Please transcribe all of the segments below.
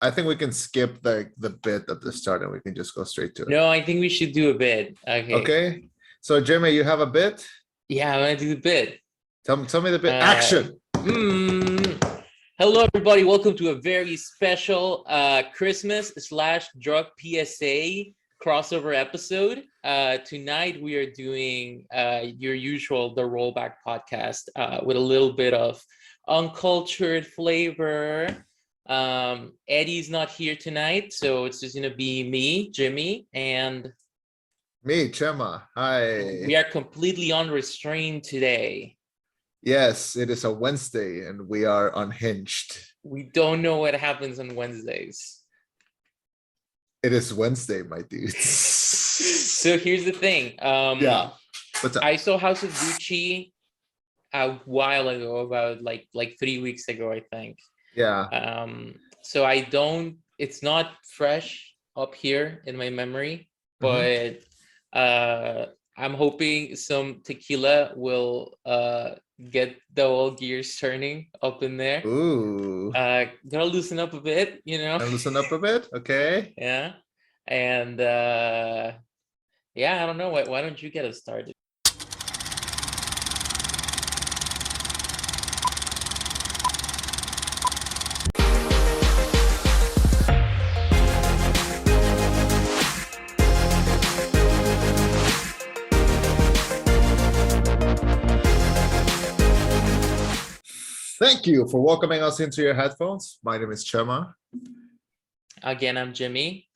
I think we can skip the bit at the start and we can just go straight to it. No, I think we should do a bit. Okay. Okay. So Jimmy, you have a bit? Yeah, I'm gonna do the bit. Tell me the bit. Action. Hello, everybody. Welcome to a very special Christmas / drug PSA crossover episode. Tonight we are doing your usual The Rollback podcast with a little bit of uncultured flavor. Eddie's not here tonight, so it's just gonna be me, Jimmy, and me, Chema. Hi. we are completely unrestrained today. Yes, it is a Wednesday and we are unhinged. We don't know what happens on Wednesdays. It is Wednesday, my dudes. So here's the thing. Yeah. What's up? I saw House of Gucci a while ago, about like 3 weeks ago, I think. Yeah. So it's not fresh up here in my memory, but I'm hoping some tequila will get the old gears turning up in there. Ooh. Gotta loosen up a bit, you know. Loosen up a bit, okay. Yeah. And yeah, I don't know. Why don't you get us started? Thank you for welcoming us into your headphones. My name is Chema. Again, I'm Jimmy.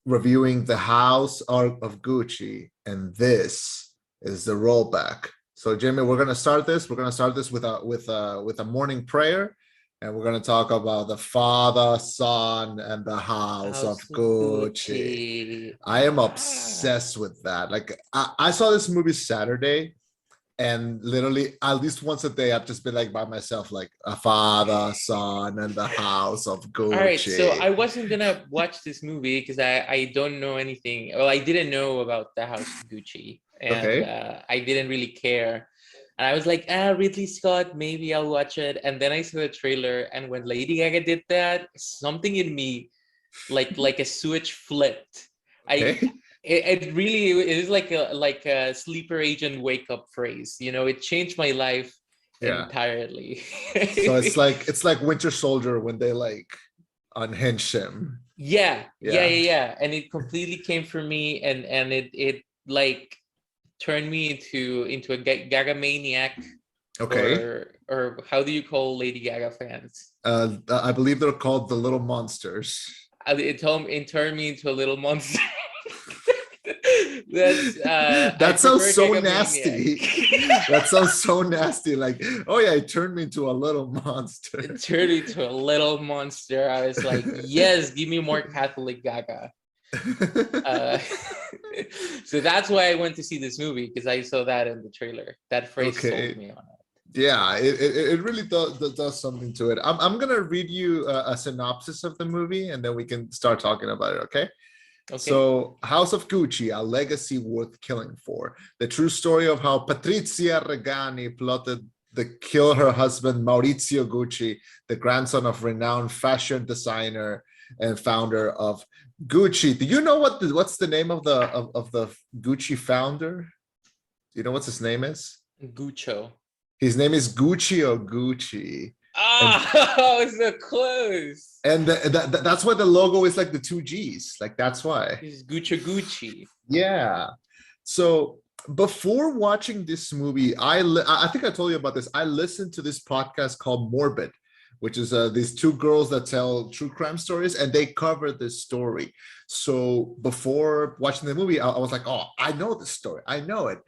Reviewing the House of Gucci, and this is the rollback. So, Jimmy, we're gonna start this. We're gonna start this with a morning prayer, and we're gonna talk about the Father, Son, and the House of Gucci. I am obsessed with that. Like, I saw this movie Saturday. And literally, at least once a day, I've just been like by myself, like a Father, Son, and the House of Gucci. All right, so I wasn't gonna watch this movie because I don't know anything. Well, I didn't know about the House of Gucci, and I didn't really care. And I was like, Ridley Scott, maybe I'll watch it. And then I saw the trailer, and when Lady Gaga did that, something in me, like a switch flipped. It really is like a sleeper agent wake up phrase. You know, it changed my life entirely. So it's like Winter Soldier when they like unhinge him. Yeah. And it completely came for me, and it like turned me into a Gaga maniac. Okay. Or how do you call Lady Gaga fans? I believe they're called the Little Monsters. It turned me into a little monster. That sounds so nasty. That sounds so nasty. Like, oh yeah, it turned me into a little monster. It turned me into a little monster. I was like, yes, give me more Catholic Gaga. So that's why I went to see this movie, because I saw that in the trailer. That phrase sold me on it. Yeah, it really does something to it. I'm gonna read you a synopsis of the movie, and then we can start talking about it. Okay. So, House of Gucci, a legacy worth killing for. The true story of how Patrizia Regani plotted to kill her husband, Maurizio Gucci, the grandson of renowned fashion designer and founder of Gucci. Do you know what's the name of the Gucci founder? Do you know what his name is? Guccio. His name is Gucci or Gucci. Oh, so close. And that's why the logo is like the two G's. Like, that's why. It's Gucci. Yeah. So before watching this movie, I think I told you about this. I listened to this podcast called Morbid, which is these two girls that tell true crime stories, and they cover this story. So before watching the movie, I was like, oh, I know this story. I know it.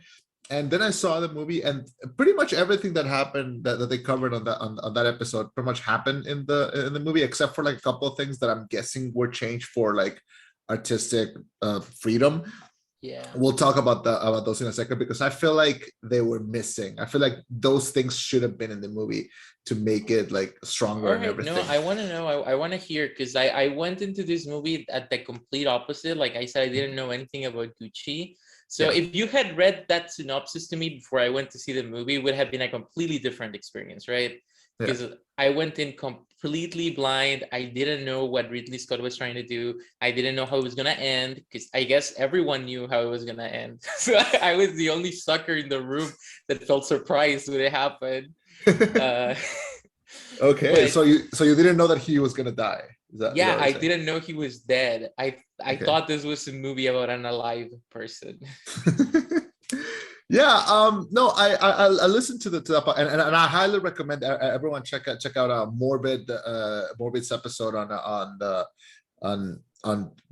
And then I saw the movie, and pretty much everything that happened that they covered on that episode pretty much happened in the movie, except for like a couple of things that I'm guessing were changed for like artistic freedom. Yeah, we'll talk about those in a second, because I feel like they were missing. I feel like those things should have been in the movie to make it like stronger and everything. No, I want to know. I want to hear, because I went into this movie at the complete opposite. Like I said, I didn't know anything about Gucci. So if you had read that synopsis to me before I went to see the movie, it would have been a completely different experience, right? Because I went in completely blind. I didn't know what Ridley Scott was trying to do. I didn't know how it was gonna end, because I guess everyone knew how it was gonna end. So I was the only sucker in the room that felt surprised when it happened. Okay, But so you didn't know that he was gonna die. Is that yeah, what you're I saying? didn't know he was dead. I Okay. thought this was a movie about an alive person. Yeah, no, I listened to that part, and I highly recommend everyone check out Morbid's episode on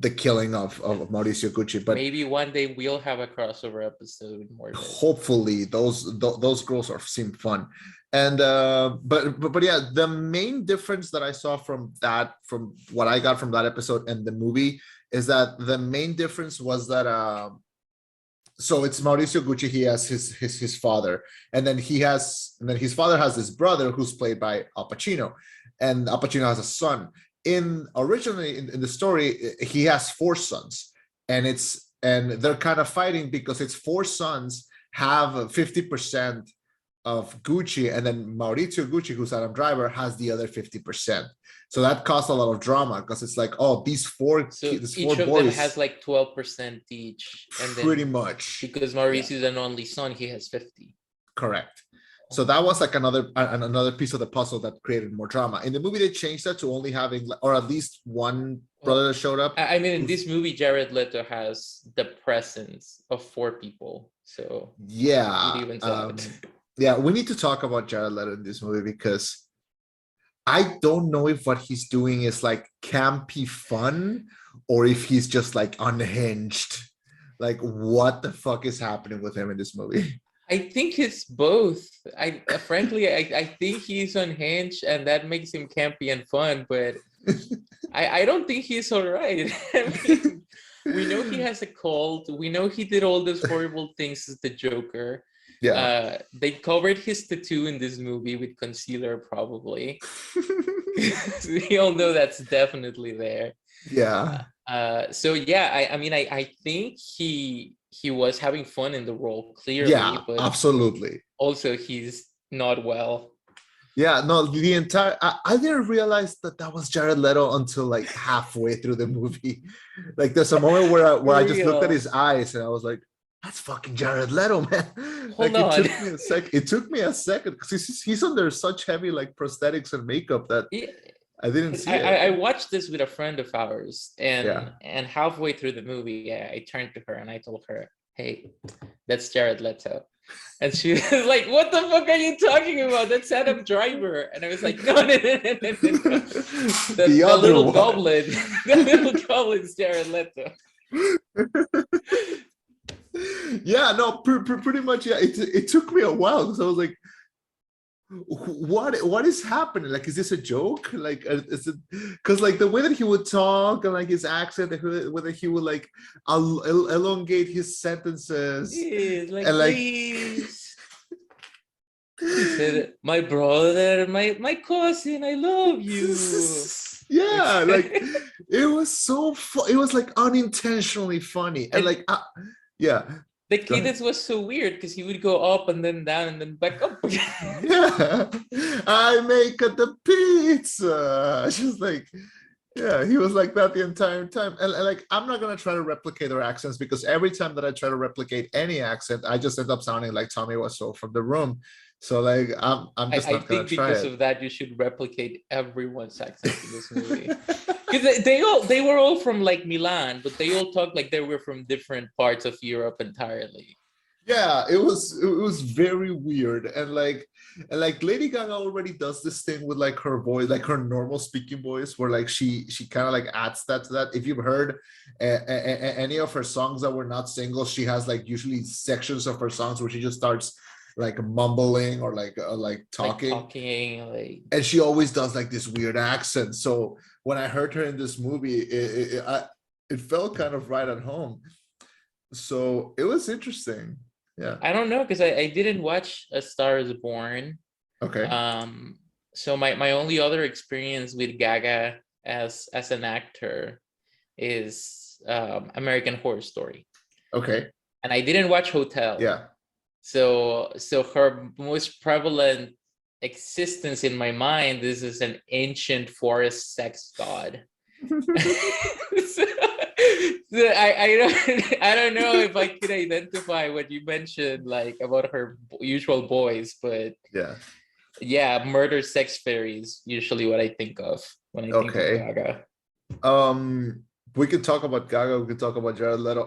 the killing of Mauricio Gucci. But Maybe one day we'll have a crossover episode with Morbid. hopefully those girls seem fun. And but yeah, the main difference that I saw from what I got from that episode and the movie is that the main difference was that so it's Mauricio Gucci. He has his father, and then his father has this brother who's played by Al Pacino, and Al Pacino has a son. Originally in the story, he has four sons, and they're kind of fighting because it's four sons have 50% of Gucci, and then Maurizio Gucci, who's Adam Driver, has the other 50%. So that caused a lot of drama because it's like, oh, these four Each of them boys has like 12% each, and pretty then much. because Mauricio is an only son, he has 50. Correct. So that was like another piece of the puzzle that created more drama. In the movie, they changed that to only having, or at least one brother that showed up. I mean, in this movie, Jared Leto has the presence of four people, so Yeah, it evens out. yeah, we need to talk about Jared Leto in this movie because I don't know if what he's doing is like campy fun or if he's just like unhinged. Like, what the fuck is happening with him in this movie? I think it's both. Frankly, I think he's unhinged, and that makes him campy and fun. But I don't think he's all right. I mean, we know he has a cult. We know he did all those horrible things as the Joker. Yeah. They covered his tattoo in this movie with concealer, probably. We all know that's definitely there. Yeah. So yeah, I mean, I think he was having fun in the role, clearly, Yeah, but absolutely. also he's not well. Yeah, no, the entire I didn't realize that was Jared Leto until like halfway through the movie. Like there's a moment where I just looked at his eyes and I was like, that's fucking Jared Leto, man. Hold on. It took me a second because he's under such heavy like prosthetics and makeup that I didn't see it. I watched this with a friend of ours, and Yeah. and halfway through the movie, I turned to her and I told her, "Hey, that's Jared Leto." And she was like, "What the fuck are you talking about? That's Adam Driver." And I was like, "No. The little goblin, the little goblin's Jared Leto." Yeah, no, pretty much. Yeah, it took me a while because I was like, what is happening? Like, is this a joke? Like, is it because like the way that he would talk and like his accent, whether he would like elongate his sentences, like, and like please. He said, "My brother, my cousin, I love you." Yeah, like it was so it was like unintentionally funny, and like yeah. The cadence was so weird because he would go up and then down and then back up again. Yeah, I make the pizza. Just like, yeah, he was like that the entire time. And like, I'm not gonna try to replicate their accents because every time that I try to replicate any accent, I just end up sounding like Tommy Wiseau from The Room. So like, I'm just not gonna try it. I think because of that, you should replicate everyone's accent in this movie. Because they were all from like Milan, but they all talked like they were from different parts of Europe entirely. Yeah, it was very weird, and like Lady Gaga already does this thing with like her voice, like her normal speaking voice, where like she kind of like adds that to that. If you've heard any of her songs that were not singles, she has like usually sections of her songs where she just starts like mumbling or like talking, and she always does like this weird accent. So when I heard her in this movie, it felt kind of right at home. So it was interesting. Yeah, I don't know because I didn't watch A Star Is Born. Okay. So my only other experience with Gaga as an actor is American Horror Story. Okay. And I didn't watch Hotel. Yeah. So her most prevalent existence in my mind, this is an ancient forest sex god. So, I don't know if I could identify what you mentioned, like about her usual boys, but yeah, murder sex fairies usually what I think of when I think of Gaga. We could talk about Gaga, we could talk about Jared Leto.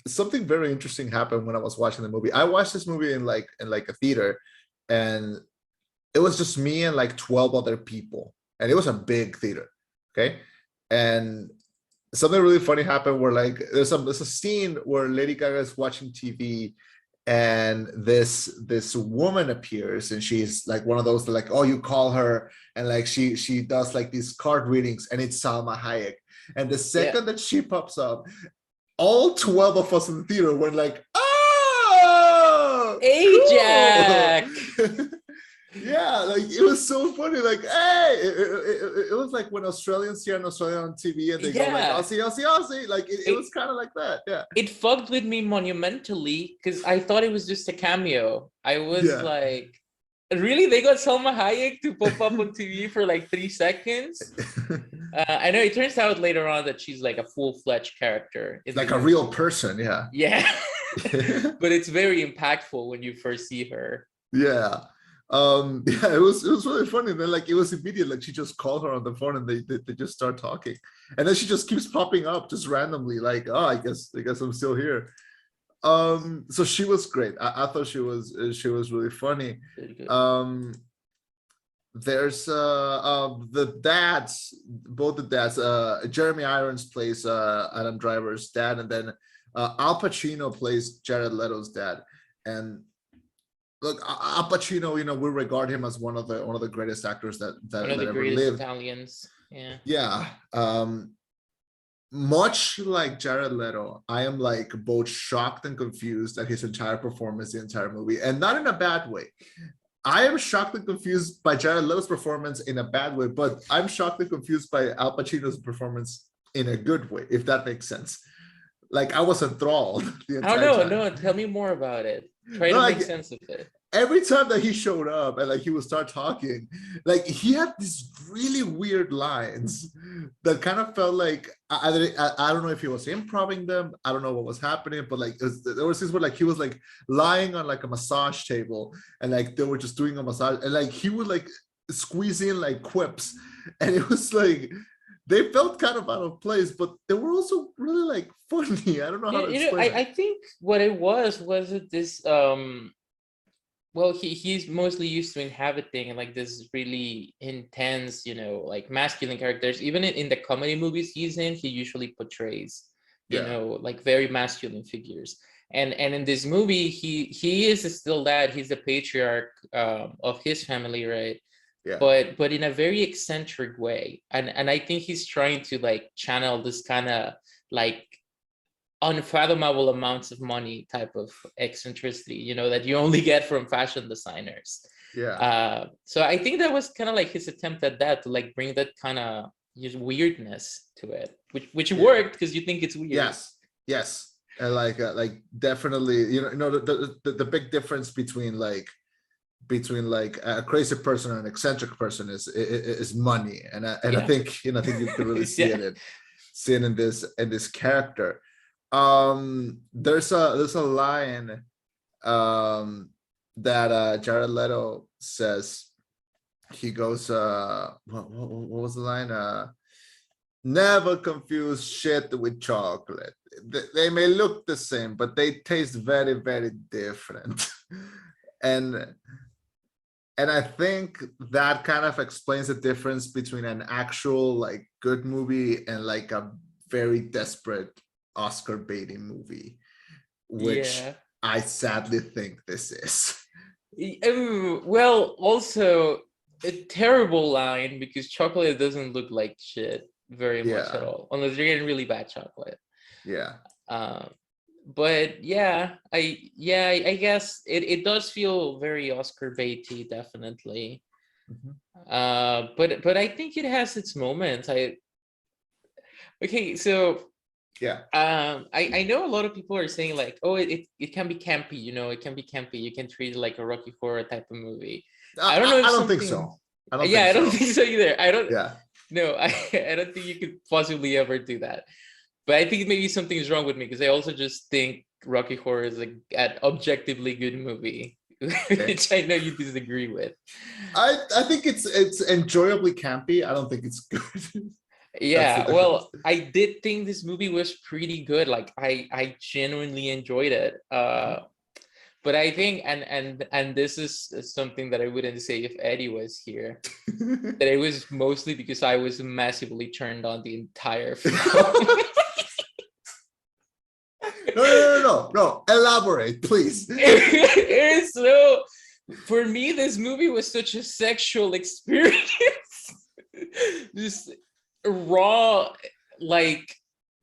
Something very interesting happened when I was watching the movie. I watched this movie in like a theater, and it was just me and like 12 other people, and it was a big theater. Okay. And something really funny happened where like there's a scene where Lady Gaga is watching TV, and this woman appears, and she's like one of those that like, oh, you call her, and like she does like these card readings, and it's Salma Hayek. And the second that she pops up, all 12 of us in the theater went like, oh, Ajax. Cool. Yeah, like it was so funny. Like, hey, it was like when Australians hear an Australian on TV and they go like Aussie, Aussie, Aussie. Like it was kind of like that. Yeah. It fucked with me monumentally because I thought it was just a cameo. I was like, really? They got Salma Hayek to pop up on TV for like 3 seconds? I know it turns out later on that she's like a full-fledged character. Like a real person, yeah. Yeah. But it's very impactful when you first see her. Yeah. It was really funny. And then like it was immediate, like she just called her on the phone and they just start talking. And then she just keeps popping up just randomly, like, oh, I guess I'm still here. So she was great. I thought she was really funny. There's the dads, both the dads, Jeremy Irons plays Adam Driver's dad, and then Al Pacino plays Jared Leto's dad. And look, Al Pacino, you know, we regard him as one of the greatest actors that ever lived. Italians. Yeah. Much like Jared Leto, I am like both shocked and confused at his entire performance, the entire movie, and not in a bad way. I am shocked and confused by Jared Leto's performance in a bad way, but I'm shocked and confused by Al Pacino's performance in a good way, if that makes sense. Like I was enthralled the entire time. No, tell me more about it. Try to make sense of it. Every time that he showed up and like he would start talking, like he had these really weird lines that kind of felt like I don't know if he was improvising them. I don't know what was happening, but like there was this where like he was like lying on like a massage table and like they were just doing a massage and like he would like squeeze in like quips, and it was like they felt kind of out of place, but they were also really like funny. I don't know how to explain it. I think what it was this well, he's mostly used to inhabiting like this really intense, you know, like masculine characters. Even in the comedy movies he's in, he usually portrays, you know, like very masculine figures. And in this movie, he is still that. He's the patriarch of his family, right? Yeah. But in a very eccentric way. And I think he's trying to like channel this kind of like unfathomable amounts of money type of eccentricity, you know, that you only get from fashion designers. So I think that was kind of like his attempt at that, to like bring that kind of weirdness to it, which worked because you think it's weird. Yes. And like definitely, you know the big difference between a crazy person and an eccentric person is money, and I think you can really see it in this character. There's a line that Jared Leto says. He goes, what was the line? Never confuse shit with chocolate. They may look the same, but they taste very, very different. and I think that kind of explains the difference between an actual like good movie and like a very desperate Oscar baiting movie, which I sadly think this is. Well, also a terrible line, because chocolate doesn't look like shit very much at all, unless you're getting really bad chocolate. But I guess it does feel very Oscar baity, definitely. But I think it has its moments. I know a lot of people are saying like, oh, it can be campy, you know, it can be campy. You can treat it like a Rocky Horror type of movie. I don't know if I don't think something. so. I don't Yeah, think I don't so. think so either. I don't. Yeah. No, I don't think you could possibly ever do that. But I think maybe something is wrong with me because I also just think Rocky Horror is an objectively good movie, Okay. which I know you disagree with. I think it's enjoyably campy. I don't think it's good. That's the Yeah, difference. well, I did think this movie was pretty good. Like I genuinely enjoyed it. But I think and this is something that I wouldn't say if Eddie was here. That it was mostly because I was massively turned on the entire film. No. Elaborate, please. It is so. For me, this movie was such a sexual experience. Just raw, like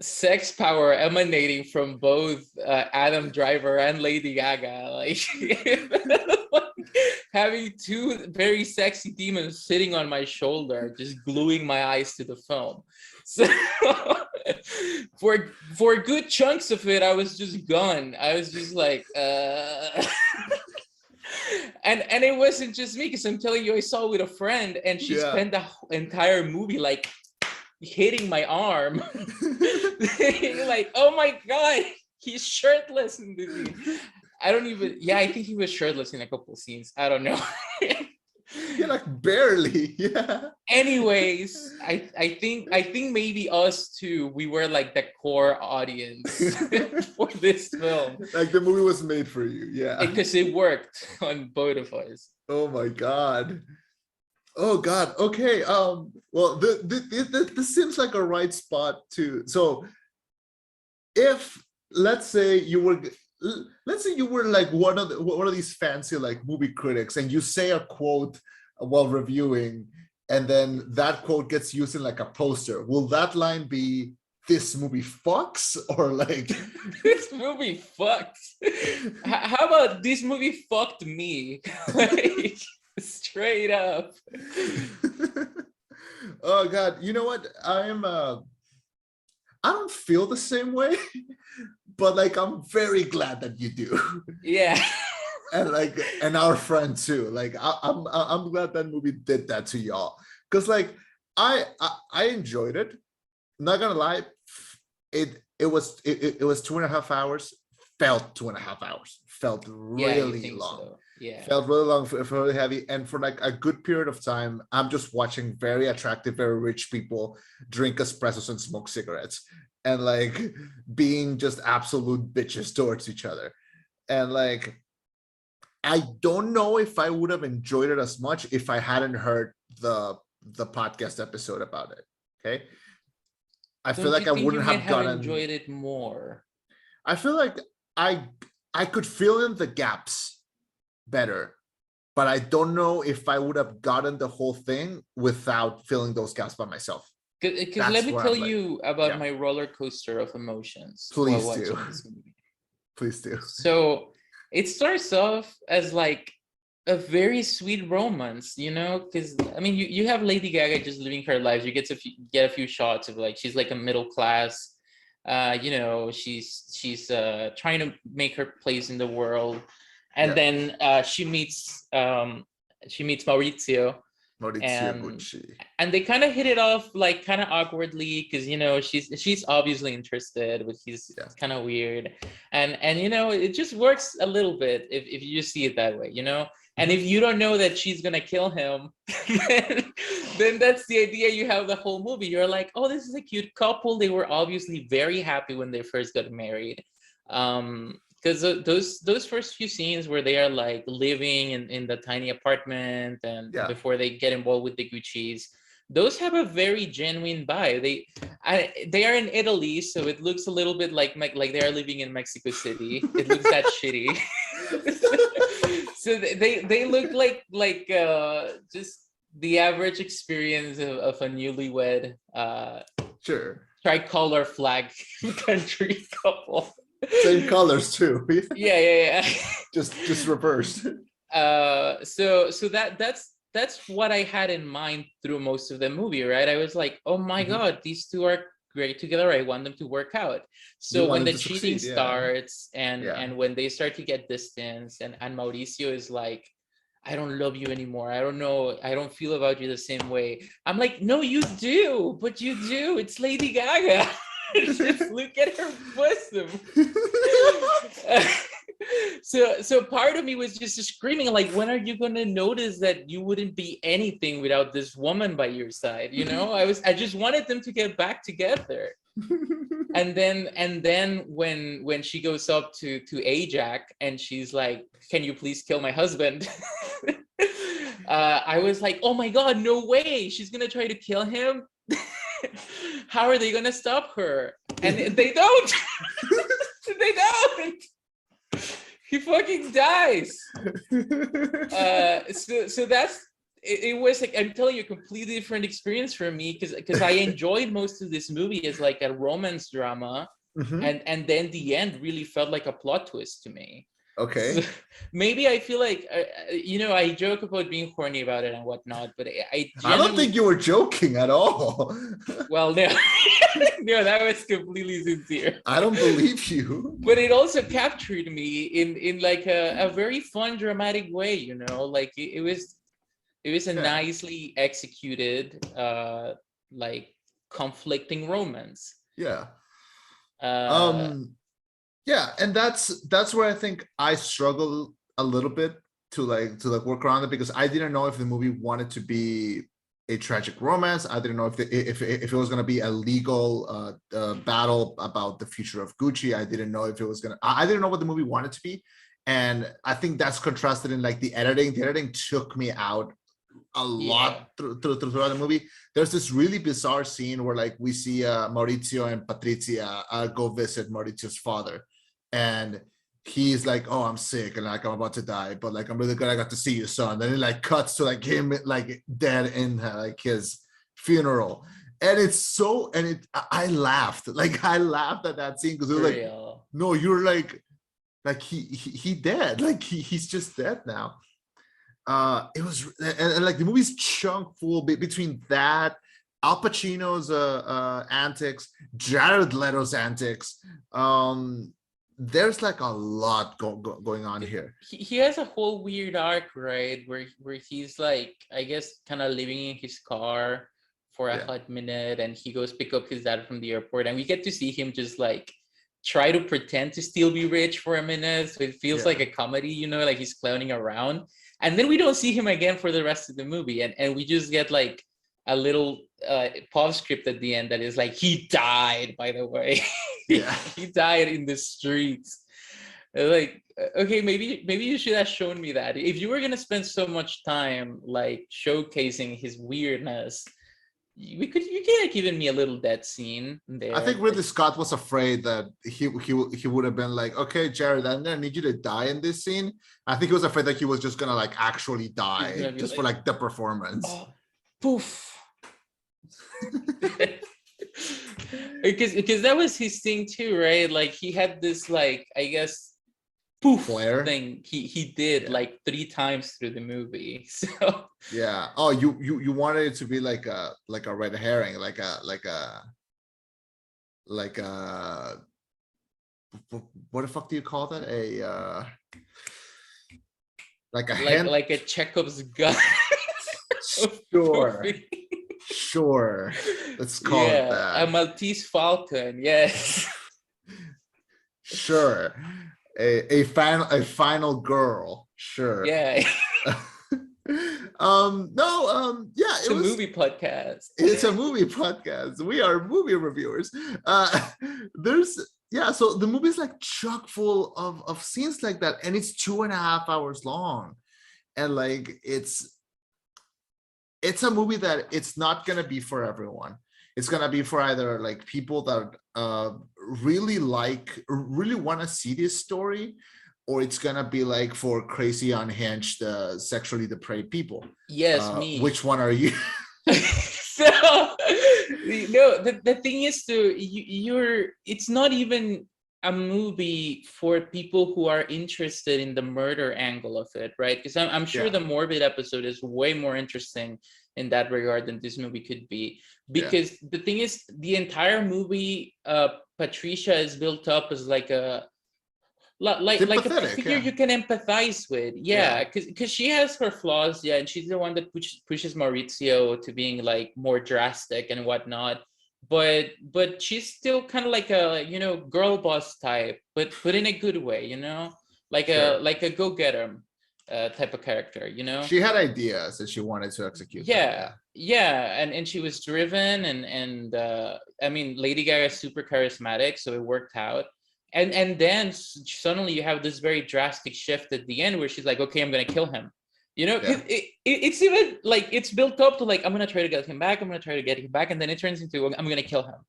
sex power emanating from both Adam Driver and Lady Gaga. Like having two very sexy demons sitting on my shoulder, just gluing my eyes to the film. So for good chunks of it, I was just gone. I was just like, and it wasn't just me, because I'm telling you, I saw it with a friend, and she Yeah. spent the entire movie like hitting my arm, like, oh my god, he's shirtless in this scene. I don't even. Yeah, I think he was shirtless in a couple of scenes. I don't know. Yeah, like barely. Yeah. Anyways, I think maybe us two, we were like the core audience for this film. Like the movie was made for you. Yeah. Because it worked on both of us. Oh my God. Oh God. Okay. Well, this seems like a right spot to. So, if let's say you were like one of these fancy like movie critics, and you say a quote while reviewing, and then that quote gets used in like a poster, will that line be "this movie fucks" or like This movie fucked? How about this movie fucked me? Like, straight up. Oh God, you know what? I don't feel the same way, but like I'm very glad that you do. Yeah. And our friend too. Like I'm glad that movie did that to y'all, because like I enjoyed it. Not gonna lie, it was 2.5 hours. Felt 2.5 hours. Felt really long. So. Yeah. Felt really long, really heavy, and for like a good period of time, I'm just watching very attractive, very rich people drink espressos and smoke cigarettes, and like being just absolute bitches towards each other. And like, I don't know if I would have enjoyed it as much if I hadn't heard the podcast episode about it. Okay, I feel like I wouldn't have gotten. Enjoyed it more. I feel like I could fill in the gaps better, but I don't know if I would have gotten the whole thing without filling those gaps by myself. Because let me tell you about my roller coaster of emotions. Please do. Please do. So it starts off as like a very sweet romance, you know, because I mean, you have Lady Gaga just living her life. You get a few shots of like she's like a middle class, you know, she's trying to make her place in the world, and then she meets Maurizio. And they kind of hit it off like kind of awkwardly, because you know she's obviously interested, but he's kind of weird, and you know it just works a little bit if you just see it that way, you know. And if you don't know that she's gonna kill him, then that's the idea you have the whole movie. You're like, oh, this is a cute couple. They were obviously very happy when they first got married. Because those first few scenes where they are like living in the tiny apartment and before they get involved with the Gucci's, those have a very genuine vibe. They are in Italy, so it looks a little bit like they are living in Mexico City. It looks that shitty. So they look like just the average experience of a newlywed tricolor flag country couple. Same colors too. Yeah. just reversed. So that's what I had in mind through most of the movie, right? I was like, oh my god, these two are great together. I want them to work out. So when the cheating starts and when they start to get distance, and Mauricio is like, I don't love you anymore. I don't know. I don't feel about you the same way. I'm like, no, you do, but you do. It's Lady Gaga. Just look at her bosom. So part of me was just screaming, like, when are you gonna notice that you wouldn't be anything without this woman by your side? You know, I just wanted them to get back together. And then when she goes up to Ajax and she's like, can you please kill my husband? I was like, oh my god, no way, she's gonna try to kill him. How are they gonna stop her? And they don't. They don't. He fucking dies. So that's it was like, I'm telling you, a completely different experience for me, because I enjoyed most of this movie as like a romance drama, and then the end really felt like a plot twist to me. Okay. So maybe I feel like I joke about being horny about it and whatnot, but I don't think you were joking at all. Well, no. No, that was completely sincere. I don't believe you. But it also captured me in like a very fun, dramatic way, like it was a nicely executed like conflicting romance. Yeah. Yeah, and that's where I think I struggle a little bit to work around it, because I didn't know if the movie wanted to be a tragic romance. I didn't know if it was going to be a legal battle about the future of Gucci. I didn't know if it was I didn't know what the movie wanted to be, and I think that's contrasted in like the editing. The editing took me out a lot throughout the movie. There's this really bizarre scene where like we see Maurizio and Patrizia go visit Maurizio's father, and he's like, oh, I'm sick and like I'm about to die, but like I'm really glad I got to see you, son. Then it like cuts to like him like dead in like his funeral, and I laughed at that scene, because it was like, no, you're like he dead, like he's just dead now. It was and like the movie's chunk full between that, Al Pacino's antics, Jared Leto's antics. There's like a lot going on here. He has a whole weird arc, right, where he's like, I guess, kind of living in his car for a hot minute, and he goes pick up his dad from the airport, and we get to see him just like try to pretend to still be rich for a minute, so it feels like a comedy, like he's clowning around, and then we don't see him again for the rest of the movie, and we just get like a little postscript at the end that is like, he died, by the way. He died in the streets. Like, okay, maybe you should have shown me that. If you were gonna spend so much time like showcasing his weirdness, you could have given me a little death scene there. I think Ridley Scott was afraid that he would have been like, okay, Jared, I'm gonna need you to die in this scene. I think he was afraid that he was just gonna like actually die just for like the performance. Poof. because that was his thing too, right? Like he had this like, I guess, poof flare thing he did like 3 times through the movie. So oh, you wanted it to be like a red herring, like a what the fuck do you call that, like a Chekhov's gun. Sure, let's call it that. A Maltese Falcon. Yes. Sure. A final girl. Sure. Yeah. It's a movie podcast. It's a movie podcast. We are movie reviewers. So the movie's like chock full of scenes like that, and it's 2.5 hours long, and like it's a movie that it's not gonna be for everyone. It's gonna be for either like people that really want to see this story, or it's gonna be like for crazy, unhinged, sexually depraved people. Yes, me. Which one are you? So no, the thing is, it's not even a movie for people who are interested in the murder angle of it, right? Because I'm sure the morbid episode is way more interesting in that regard than this movie could be. Because the thing is, the entire movie, Patricia is built up as like like a Sympathetic, figure yeah. you can empathize with. Yeah, because she has her flaws. Yeah, and she's the one that pushes Maurizio to being like more drastic and whatnot. But she's still kind of like a, you know, girl boss type, but in a good way, you know, Sure. like a go-getter type of character, you know. She had ideas and she wanted to execute them. Yeah, yeah, and she was driven, and I mean, Lady Gaga is super charismatic, so it worked out. And then suddenly you have this very drastic shift at the end where she's like, okay, I'm gonna kill him, you know, because Yeah. it's even like it's built up to like, I'm gonna try to get him back, I'm gonna try to get him back, and then it turns into, I'm gonna kill him.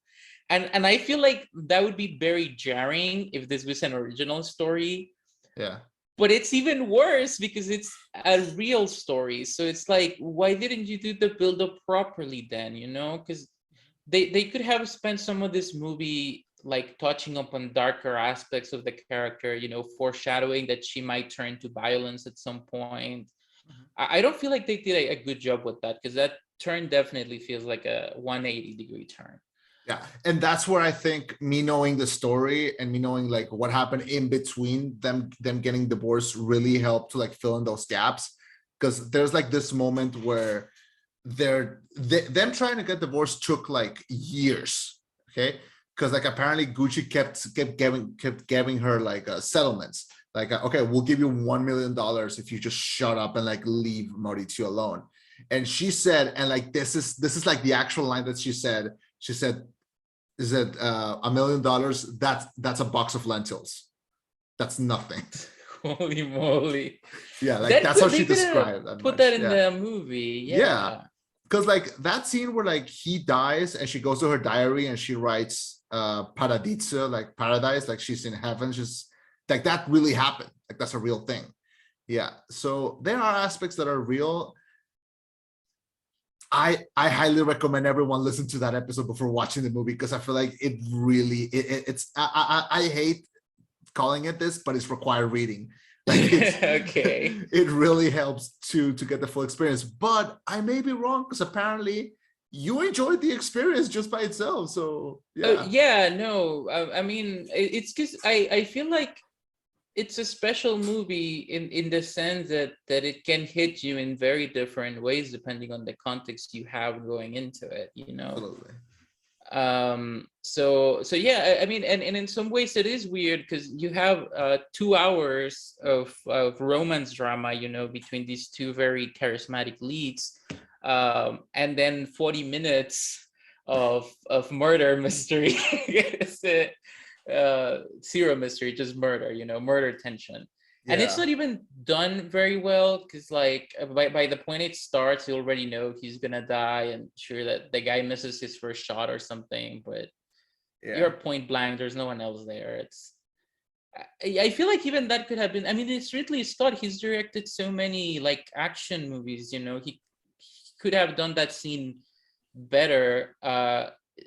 And I feel like that would be very jarring if this was an original story. Yeah. But it's even worse because it's a real story. So it's like, why didn't you do the build up properly then, you know? Because they could have spent some of this movie like touching up on darker aspects of the character, you know, foreshadowing that she might turn to violence at some point. I don't feel like they did a good job with that, because that turn definitely feels like a 180-degree turn. Yeah, and that's where I think me knowing the story and me knowing like what happened in between them getting divorced really helped to like fill in those gaps, because there's like this moment where them trying to get divorced took like years, okay? Because like apparently Gucci kept giving her like settlements, like okay, we'll give you $1 million if you just shut up and like leave Maurizio alone. And she said, and like this is like the actual line that she said. She said, is it $1 million? That's a box of lentils. That's nothing. Holy moly. Yeah, like that's how she they could have described that put much. that in Yeah. the movie. Yeah. Yeah. Because like that scene where like he dies and she goes to her diary and she writes paradiso, like paradise, like she's in heaven. Just like that really happened. Like that's a real thing. Yeah. So there are aspects that are real. I highly recommend everyone listen to that episode before watching the movie, because I feel like it really it's I hate calling it this, but it's required reading. Like Okay. it really helps to get the full experience. But I may be wrong, because apparently you enjoyed the experience just by itself. So yeah. Yeah, no, I mean, it's because I feel like it's a special movie in the sense that it can hit you in very different ways depending on the context you have going into it, you know. Absolutely. So yeah, I mean, and in some ways it is weird because you have 2 hours of romance drama, you know, between these two very charismatic leads, and then 40 minutes of murder mystery. Zero mystery, just murder, you know, murder tension. And it's Yeah. not even done very well, because like by the point it starts, you already know he's gonna die, and sure that the guy misses his first shot or something, but Yeah. you're point blank, there's no one else there. It's I feel like even that could have been, I mean, it's Ridley Scott, he's directed so many like action movies, you know, he could have done that scene better.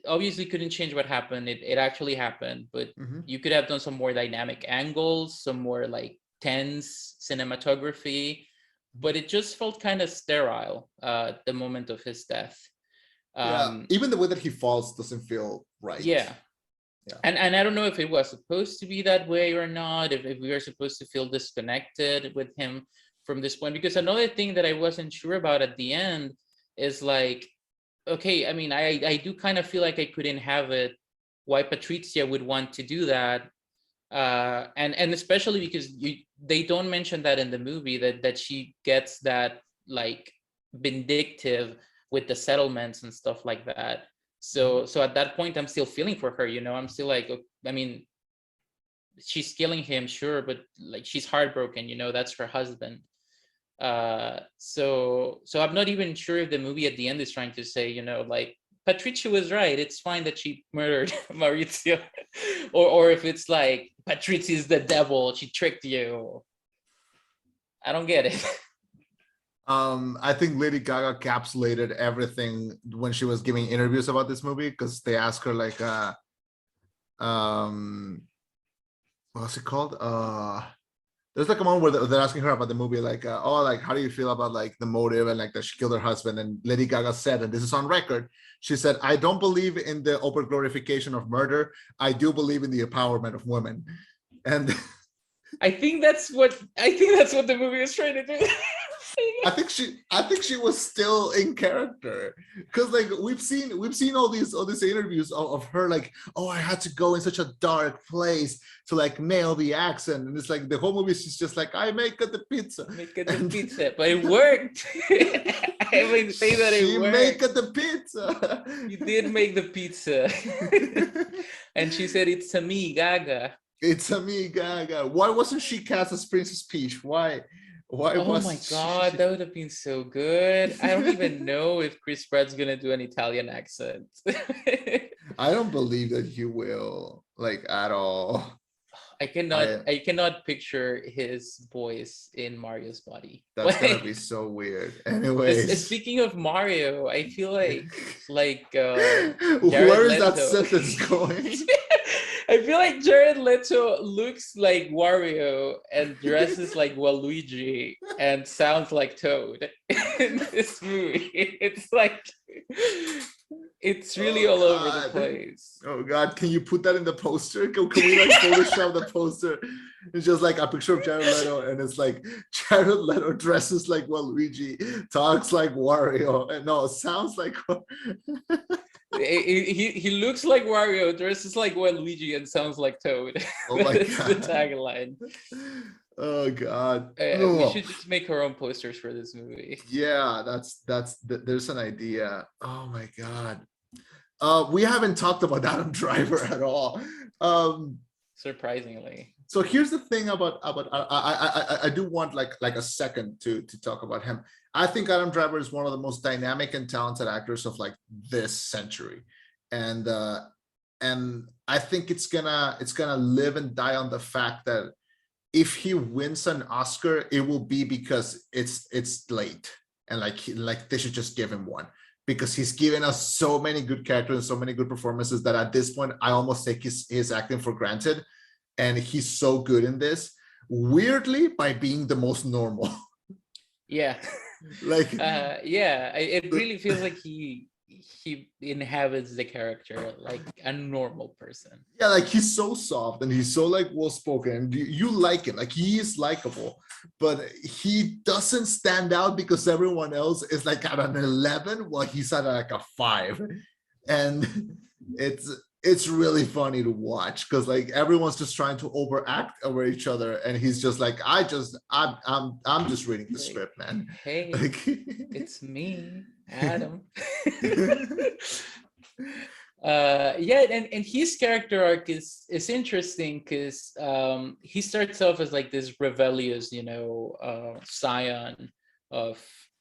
Obviously couldn't change what happened, it actually happened, but you could have done some more dynamic angles, some more like tense cinematography, but it just felt kind of sterile the moment of his death. Yeah. Even the way that he falls doesn't feel right. Yeah. Yeah. And I don't know if it was supposed to be that way or not, if we were supposed to feel disconnected with him from this point, because another thing that I wasn't sure about at the end is like, okay, I mean, I do kind of feel like I couldn't have it why Patrizia would want to do that, and especially because they don't mention that in the movie, that she gets that like vindictive with the settlements and stuff like that. So at that point I'm still feeling for her, you know, I'm still like, I mean, she's killing him, sure, but like she's heartbroken, you know, that's her husband. So I'm not even sure if the movie at the end is trying to say, you know, like Patricia was right, it's fine that she murdered Maurizio, or if it's like Patricia is the devil, she tricked you. I don't get it. I think Lady Gaga encapsulated everything when she was giving interviews about this movie, because they asked her like what's it called, there's like a moment where they're asking her about the movie, like oh, like how do you feel about like the motive and like that she killed her husband, and Lady Gaga said, and this is on record, she said, I don't believe in the over glorification of murder, I do believe in the empowerment of women. And I think that's what the movie was trying to do. I think she was still in character, because like we've seen all these interviews of her like, oh, I had to go in such a dark place to like nail the accent, and it's like the whole movie she's just like, I make the pizza, but it worked. I would say that it worked. She make the pizza. You did make the pizza. And she said, it's a me, Gaga. It's a me, Gaga. Why wasn't she cast as Princess Peach? Why? Oh my God, that would have been so good. I don't even know if Chris Pratt's gonna do an Italian accent. I don't believe that he will, like, at all. I cannot picture his voice in Mario's body. That's gonna be so weird. Anyways, speaking of Mario, I feel like where is that sentence going? I feel like Jared Leto looks like Wario and dresses like Waluigi and sounds like Toad in this movie. It's like, it's really all over the place. Oh God, can you put that in the poster? Can we like Photoshop the poster? It's just like a picture of Jared Leto, and it's like Jared Leto dresses like Waluigi, talks like Wario, and no, sounds like he looks like Wario, dresses like Waluigi, and sounds like Toad. Oh my That's God. the tagline. Oh God. We should just make our own posters for this movie. Yeah, there's an idea. Oh my God. We haven't talked about Adam Driver at all. Surprisingly. So here's the thing about I do want like a second to talk about him. I think Adam Driver is one of the most dynamic and talented actors of like this century, and I think it's gonna live and die on the fact that if he wins an Oscar, it will be because it's late, and like they should just give him one, because he's given us so many good characters and so many good performances that at this point I almost take his acting for granted. And he's so good in this, weirdly, by being the most normal. Yeah. Like yeah, it really feels like he inhabits the character like a normal person. Yeah, like he's so soft and he's so like well spoken, and you like him, like he is likable, but he doesn't stand out because everyone else is like at an 11 while he's at like a 5. And it's really funny to watch, because like everyone's just trying to overact over each other, and he's just like, I'm just reading the script, man. Hey, like, it's me, Adam. Yeah, and his character arc is interesting, because he starts off as like this rebellious, scion of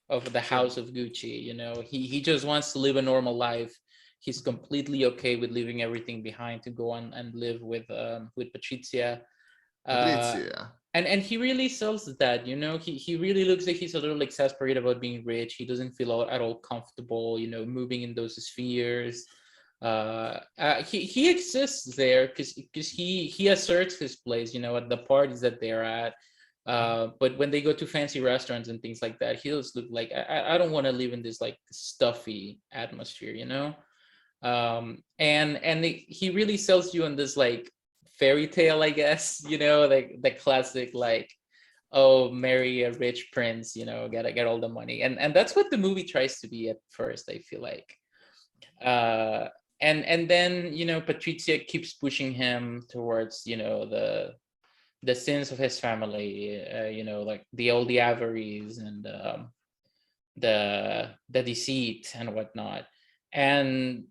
the house of Gucci. He just wants to live a normal life. He's completely okay with leaving everything behind to go on and live with Patrizia. And he really sells that, he really looks like he's a little exasperated about being rich. He doesn't feel at all comfortable, moving in those spheres. He exists there because he asserts his place, at the parties that they're at. But when they go to fancy restaurants and things like that, he does look like, I don't want to live in this like stuffy atmosphere, and he really sells you on this like fairy tale, I guess, like the classic like, oh, marry a rich prince, get all the money, and that's what the movie tries to be at first, I feel like. And then Patrizia keeps pushing him towards the sins of his family, like the avarice and the deceit and whatnot, and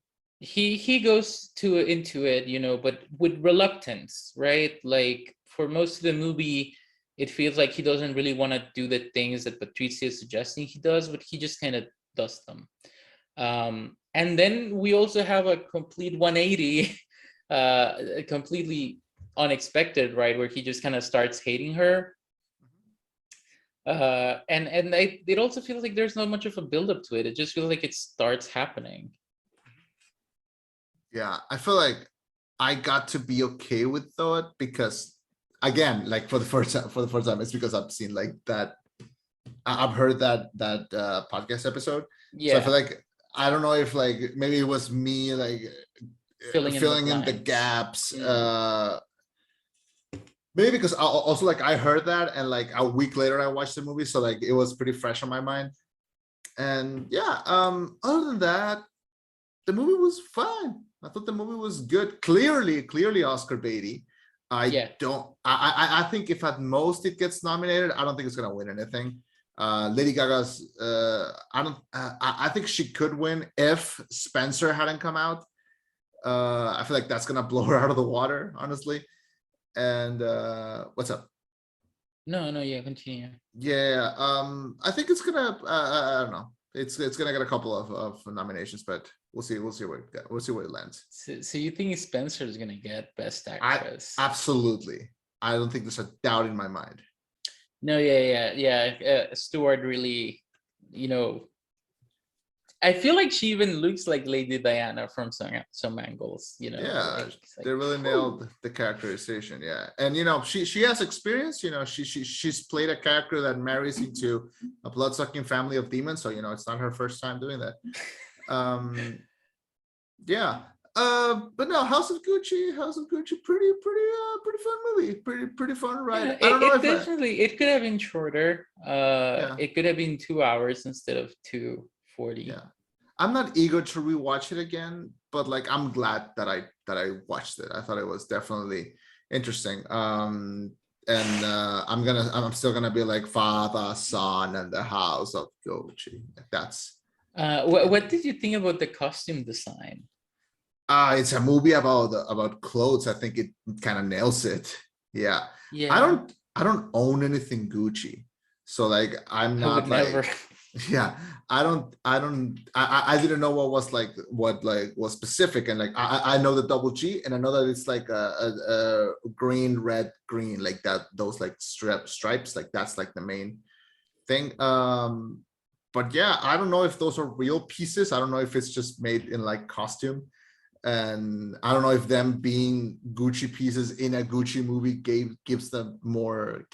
he goes into it, but with reluctance, right? Like for most of the movie, it feels like he doesn't really want to do the things that Patrizia is suggesting he does, but he just kind of does them. And then we also have a complete 180, completely unexpected, right, where he just kind of starts hating her. And it also feels like there's not much of a build-up to it. It just feels like it starts happening. Yeah, I feel like I got to be okay with it because, again, like for the first time, it's because I've seen like that. I've heard that podcast episode. Yeah. So I feel like, I don't know if like maybe it was me like filling in the gaps. Maybe because also like I heard that, and like a week later I watched the movie, so like it was pretty fresh on my mind. And yeah, other than that, the movie was fine. I thought the movie was good. Clearly Oscar baity. Yeah. I think if at most it gets nominated, I don't think it's gonna win anything. Lady Gaga's I think she could win if Spencer hadn't come out. I feel like that's gonna blow her out of the water, honestly. And what's up? No, yeah, continue. Yeah, I think it's gonna I don't know. It's gonna get a couple of nominations, but we'll see where it lands. So you think Spencer is gonna get Best Actress? Absolutely. I don't think there's a doubt in my mind. No, yeah. Stewart really, I feel like she even looks like Lady Diana from some angles, Yeah, like, they really nailed the characterization. Yeah, and she has experience. She's played a character that marries into a blood-sucking family of demons, so it's not her first time doing that. Yeah. But no, House of Gucci, pretty fun movie, pretty fun ride. Yeah, I don't know if it could have been shorter. It could have been 2 hours instead of 2:40. Yeah, I'm not eager to rewatch it again, but like I'm glad that I watched it. I thought it was definitely interesting. And I'm still gonna be like Father, Son, and the House of Gucci. That's what did you think about the costume design? It's a movie about clothes. I think it kind of nails it. Yeah. Yeah. I don't own anything Gucci, so like I'm not like never. Yeah, I didn't know what was specific, and like I know the double G, and I know that it's like a green, red, green, like that, those like stripes, like that's like the main thing. But yeah, I don't know if those are real pieces. I don't know if it's just made in like costume, and I don't know if them being Gucci pieces in a Gucci movie gives it more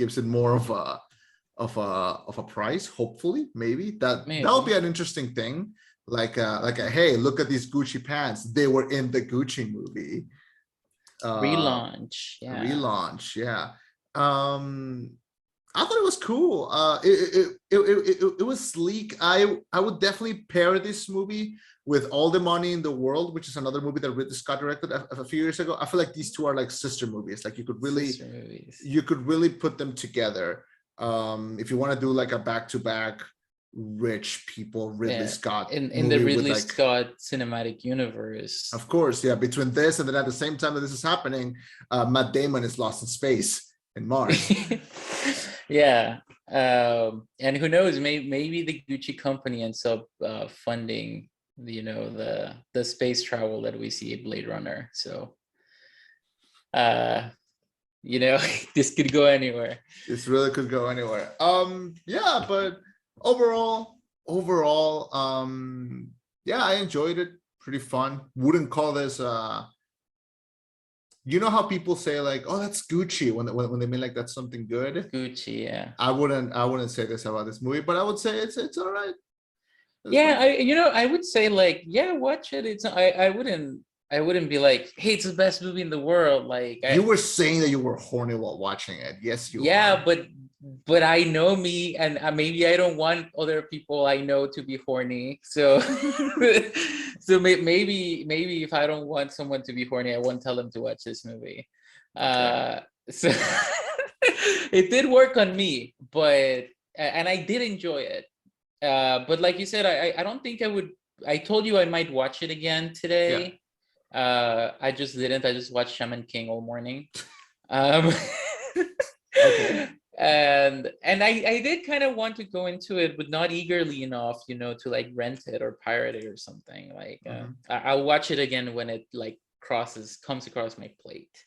of a price. Hopefully, maybe that'll be an interesting thing. Like hey, look at these Gucci pants. They were in the Gucci movie. Relaunch, yeah. I thought it was cool. It was sleek. I would definitely pair this movie with All the Money in the World, which is another movie that Ridley Scott directed a few years ago. I feel like these two are like sister movies. Like you could really put them together. If you want to do like a back-to-back rich people Ridley Scott in the Ridley Scott cinematic universe. Of course, yeah. Between this and then at the same time that this is happening, Matt Damon is lost in space in Mars. Yeah. And who knows, maybe the Gucci company ends up funding the space travel that we see in Blade Runner. So this could go anywhere. This really could go anywhere. Yeah, but overall, yeah, I enjoyed it. Pretty fun. Wouldn't call this you know how people say like, oh, that's Gucci when they mean like that's something good. Gucci, yeah. I wouldn't say this about this movie, but I would say it's all right. Yeah, I would say like, yeah, watch it. It's I wouldn't be like, hey, it's the best movie in the world. Like you were saying that you were horny while watching it. Yes, you are. But I know me, and maybe I don't want other people I know to be horny. So so maybe if I don't want someone to be horny, I won't tell them to watch this movie. Okay. So it did work on me, and I did enjoy it. But like you said, I don't think I would. I told you I might watch it again today. Yeah. I just didn't. I just watched Shaman King all morning. Okay. And I did kind of want to go into it, but not eagerly enough, to like rent it or pirate it or something. Like I'll watch it again when it like comes across my plate.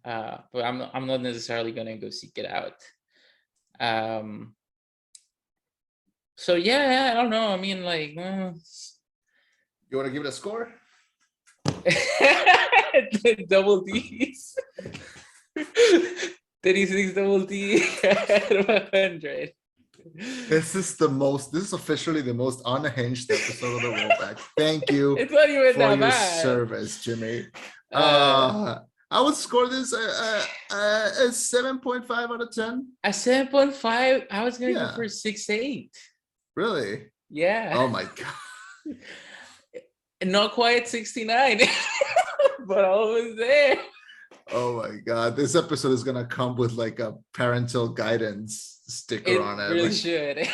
But I'm not necessarily gonna go seek it out. So yeah, I don't know. I mean, like, you want to give it a score? Double D's. 36 double D out of 100. This is officially the most unhinged episode of the Rollback. Thank you it's not even for that your bad. service, Jimmy. I I would score this a 7.5 out of 10. A 7.5. I was gonna go Yeah. for 6.8. Really? Yeah. Oh my god. Not quite 69, but almost there. Oh my god. This episode is gonna come with like a parental guidance sticker It on it. really Like, should.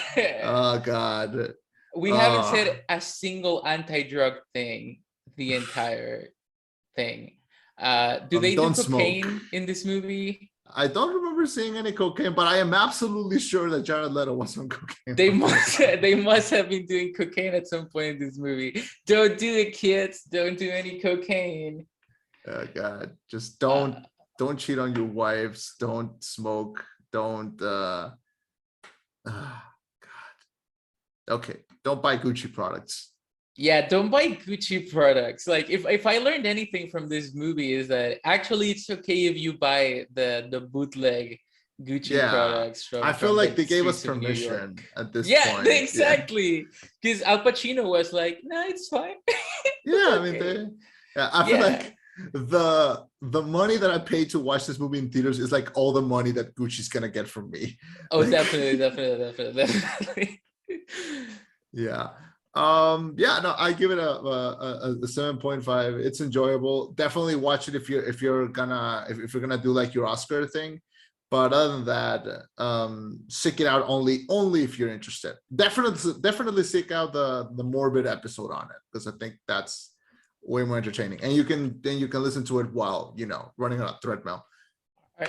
oh god. We haven't said a single anti-drug thing the entire thing. Do they do don't smoke. cocaine in this movie? I don't remember seeing any cocaine, but I am absolutely sure that Jared Leto was on cocaine. They must have been doing cocaine at some point in this movie. Don't do it, kids. Don't do any cocaine. Oh god. Just don't cheat on your wives. Don't smoke. Don't god. Okay. Don't buy Gucci products. Yeah, don't buy Gucci products. Like if I learned anything from this movie is that actually it's okay if you buy the bootleg Gucci products from I feel like they gave us streets of New York. permission at this Yeah, point. exactly. Because Al Pacino was like, "No, it's fine." Yeah, I okay. mean, I feel like the money that I paid to watch this movie in theaters is like all the money that Gucci's gonna get from me. Oh, Like, definitely. yeah. No, I give it a 7.5. It's enjoyable. Definitely watch it if you're gonna do like your Oscar thing. But other than that, seek it out only if you're interested. Definitely seek out the morbid episode on it, because I think that's way more entertaining. And you can listen to it while running on a treadmill.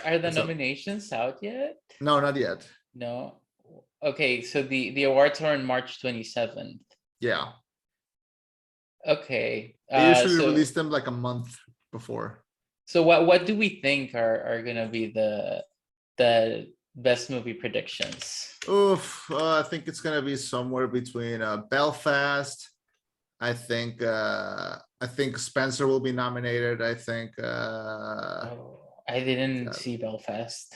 Are the nominations out yet? No, not yet. No. Okay, so the awards are on March 27th. Yeah. Okay. They usually release them like a month before. So what do we think are gonna be the best movie predictions? Oof, I think it's gonna be somewhere between Belfast. I think Spencer will be nominated. I think I didn't see Belfast.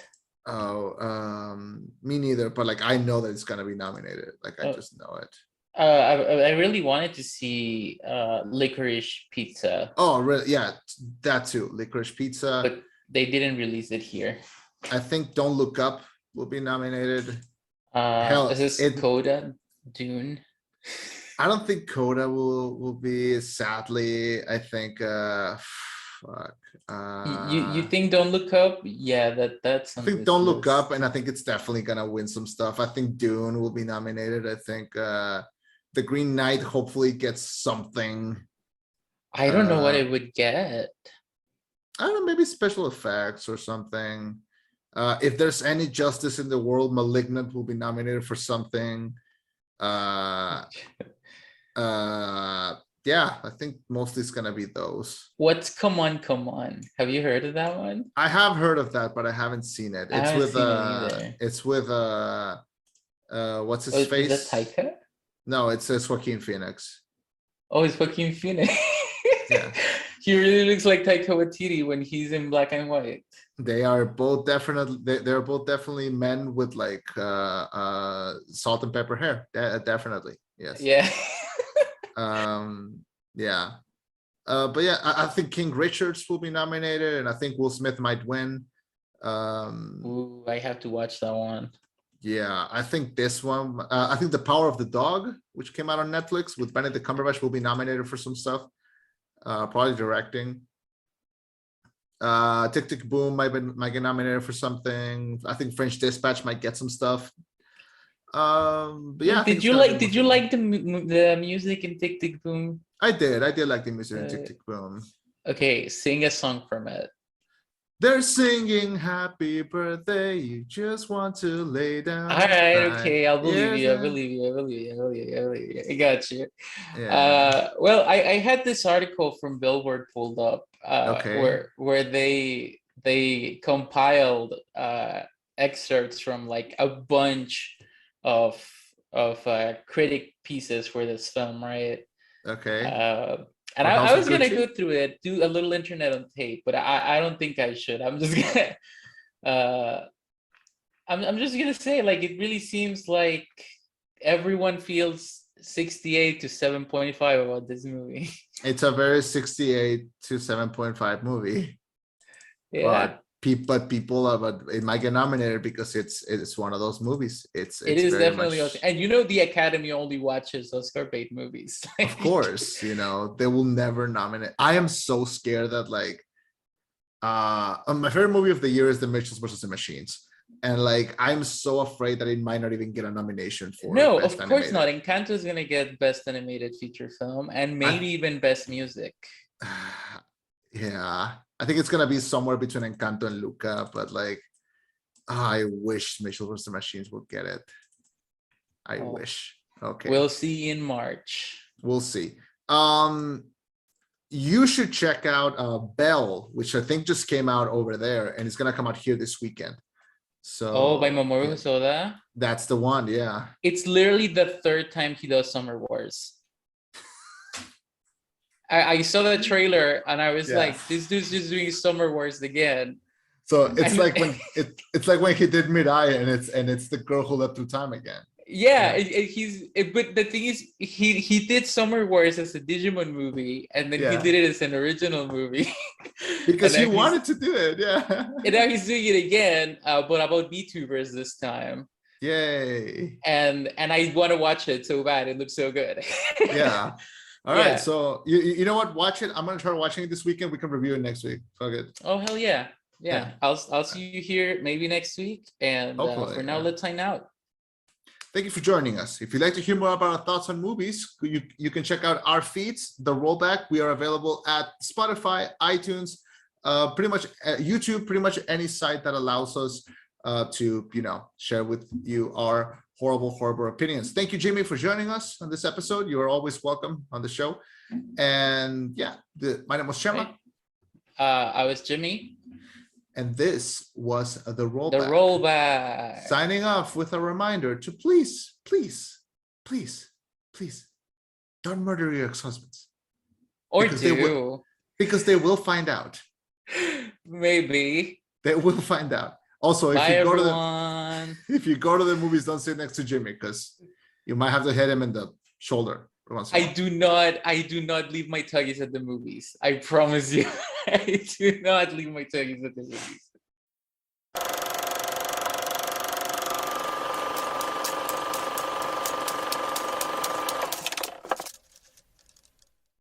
Me neither, but like I know that it's gonna be nominated. Like I just know it. I really wanted to see Licorice Pizza. Oh, really? Yeah, that too. Licorice Pizza. But they didn't release it here. I think Don't Look Up will be nominated. Is this Coda? Dune? I don't think Coda will be, sadly. I think fuck. You think Don't Look Up? Yeah, that's I think Don't Look Up, and I think it's definitely gonna win some stuff. I think Dune will be nominated. I think The Green Knight hopefully gets something. I don't know what it would get. I don't know, maybe special effects or something. If there's any justice in the world, Malignant will be nominated for something. Yeah, I think mostly it's gonna be those. What's Come On, Come On? Have you heard of that one? I have heard of that, but I haven't seen it. It's with what's his face? Is that Taika? No, it says Joaquin Phoenix. Oh, it's Joaquin Phoenix. Yeah. He really looks like Taika Waititi when he's in black and white. They are both they're both definitely men with like salt and pepper hair. Definitely. Yes. Yeah. Yeah. But yeah, I think King Richards will be nominated, and I think Will Smith might win. Ooh, I have to watch that one. Yeah, I think this one, I think The Power of the Dog, which came out on Netflix with Benedict Cumberbatch, will be nominated for some stuff. Probably directing. Tick Tick Boom might get nominated for something. I think French Dispatch might get some stuff. But yeah, did you like the music in Tick Tick Boom? I did like the music in Tick Tick Boom. Okay, sing a song from it. They're singing happy birthday, you just want to lay down. All right, okay, I'll believe you. I believe you. I got you. Yeah. Well, I had this article from Billboard pulled up where they compiled excerpts from like a bunch of critic pieces for this film, right? Okay. And I was gonna go through it, do a little internet on tape, but I don't think I should. I'm just gonna I'm just gonna say, like, it really seems like everyone feels 68 to 7.5 about this movie. It's a very 68 to 7.5 movie. Yeah. But it might get nominated because it's one of those movies. It's It is very definitely much, Oscar. And you know the Academy only watches Oscar bait movies. of course, they will never nominate. I am so scared that like my favorite movie of the year is The Mitchells versus the Machines. And like I'm so afraid that it might not even get a nomination for No, Best of course Animated. not. Encanto is gonna get Best Animated Feature Film and maybe even Best Music. Yeah, I think it's gonna be somewhere between Encanto and Luca, but like I wish Mitchell vs. the Machines would get it. I wish. Okay. We'll see in March. We'll see. You should check out Belle, which I think just came out over there, and it's gonna come out here this weekend. So By Mamoru yeah, Hosoda? that's the one, yeah. It's literally the third time he does Summer Wars. I saw the trailer and I was like, this dude's just doing Summer Wars again. So it's like when it's like when he did Mirai and it's the girl who left through time again. Yeah, but the thing is, he did Summer Wars as a Digimon movie, and then he did it as an original movie because he wanted to do it. Yeah, and now he's doing it again, but about VTubers this time. Yay! And I want to watch it so bad. It looks so good. Yeah. All right. So you know what? Watch it. I'm gonna try watching it this weekend. We can review it next week. So good. Oh hell yeah. Yeah. I'll see you here maybe next week. And for now, let's sign out. Thank you for joining us. If you'd like to hear more about our thoughts on movies, you can check out our feeds, The Rollback. We are available at Spotify, iTunes, pretty much YouTube, pretty much any site that allows us to share with you our horrible opinions. Thank you, Jimmy, for joining us on this episode. You are always welcome on the show. And yeah, my name was Chema. I was Jimmy. And this was The Rollback. The Rollback. Signing off with a reminder to please don't murder your ex-husbands. Or because they will find out. Maybe. They will find out. Also, if you go to the movies, don't sit next to Jimmy because you might have to hit him in the shoulder. I do not leave my tuggies at the movies. I promise you. I do not leave my tuggies at the movies.